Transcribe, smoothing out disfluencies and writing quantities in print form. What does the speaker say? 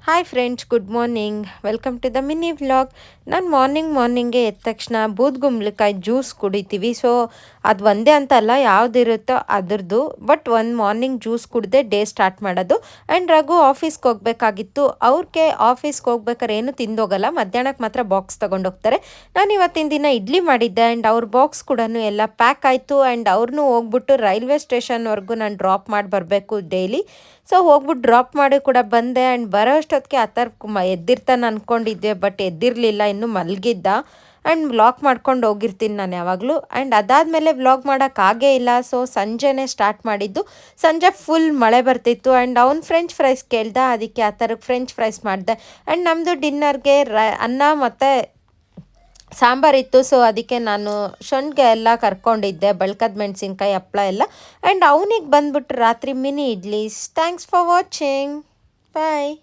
Hi friends, good morning. Welcome to the mini vlog. ನಾನು ಮಾರ್ನಿಂಗ್ಗೆ ಎದ್ದ ತಕ್ಷಣ ಬೂದ್ಗುಂಬಳಕಾಯಿ ಜ್ಯೂಸ್ ಕುಡಿತೀವಿ. ಸೊ ಅದು ಒಂದೇ ಅಂತ ಅಲ್ಲ, ಯಾವುದಿರುತ್ತೋ ಅದ್ರದ್ದು. ಬಟ್ ಒಂದು ಮಾರ್ನಿಂಗ್ ಜ್ಯೂಸ್ ಕುಡ್ದೆ ಡೇ ಸ್ಟಾರ್ಟ್ ಮಾಡೋದು. ಆ್ಯಂಡ್ ರಘು ಆಫೀಸ್ಗೆ ಹೋಗಬೇಕಾಗಿತ್ತು. ಅವ್ರಿಗೆ ಆಫೀಸ್ಗೆ ಹೋಗ್ಬೇಕಾದ್ರೆ ಏನು ತಿಂದೋಗಲ್ಲ, ಮಧ್ಯಾಹ್ನಕ್ಕೆ ಮಾತ್ರ ಬಾಕ್ಸ್ ತೊಗೊಂಡೋಗ್ತಾರೆ. ನಾನು ಇವತ್ತಿನ ದಿನ ಇಡ್ಲಿ ಮಾಡಿದ್ದೆ ಆ್ಯಂಡ್ ಅವ್ರ ಬಾಕ್ಸ್ ಕೂಡ ಎಲ್ಲ ಪ್ಯಾಕ್ ಆಯಿತು. ಆ್ಯಂಡ್ ಅವ್ರನ್ನೂ ಹೋಗ್ಬಿಟ್ಟು ರೈಲ್ವೆ ಸ್ಟೇಷನ್ವರೆಗೂ ನಾನು ಡ್ರಾಪ್ ಮಾಡಿ ಬರಬೇಕು ಡೈಲಿ. ಸೊ ಹೋಗ್ಬಿಟ್ಟು ಡ್ರಾಪ್ ಮಾಡಿ ಕೂಡ ಬಂದೆ. ಆ್ಯಂಡ್ ಬರೋ ಅಷ್ಟೊತ್ತಿಗೆ ಆ ಥರ ಎದ್ದಿರ್ತಾನೆ ಅಂದ್ಕೊಂಡಿದ್ದೆ, ಬಟ್ ಎದ್ದಿರಲಿಲ್ಲ, ಇನ್ನೂ ಮಲಗಿದ್ದ. ಆ್ಯಂಡ್ ವ್ಲಾಗ್ ಮಾಡ್ಕೊಂಡು ಹೋಗಿರ್ತೀನಿ ನಾನು ಯಾವಾಗಲೂ. ಆ್ಯಂಡ್ ಅದಾದಮೇಲೆ ವ್ಲಾಗ್ ಮಾಡೋಕ್ಕಾಗೇ ಇಲ್ಲ. ಸೊ ಸಂಜೆನೇ ಸ್ಟಾರ್ಟ್ ಮಾಡಿದ್ದು. ಸಂಜೆ ಫುಲ್ ಮಳೆ ಬರ್ತಿತ್ತು. ಆ್ಯಂಡ್ ಅವ್ನು ಫ್ರೆಂಚ್ ಫ್ರೈಸ್ ಕೇಳ್ದ, ಅದಕ್ಕೆ ಆ ಥರ ಫ್ರೆಂಚ್ ಫ್ರೈಸ್ ಮಾಡಿದೆ. ಆ್ಯಂಡ್ ನಮ್ಮದು ಡಿನ್ನರ್ಗೆ ಅನ್ನ ಮತ್ತು ಸಾಂಬಾರಿತ್ತು. ಸೊ ಅದಕ್ಕೆ ನಾನು ಶೊಂಠಿಗೆ ಎಲ್ಲ ಕರ್ಕೊಂಡಿದ್ದೆ, ಬೆಳ್ಕದ ಮೆಣಸಿನ್ಕಾಯಿ, ಹಪ್ಪಳ ಎಲ್ಲ. ಆ್ಯಂಡ್ ಅವನಿಗೆ ಬಂದ್ಬಿಟ್ಟು ರಾತ್ರಿ mini idli. Thanks for watching. Bye.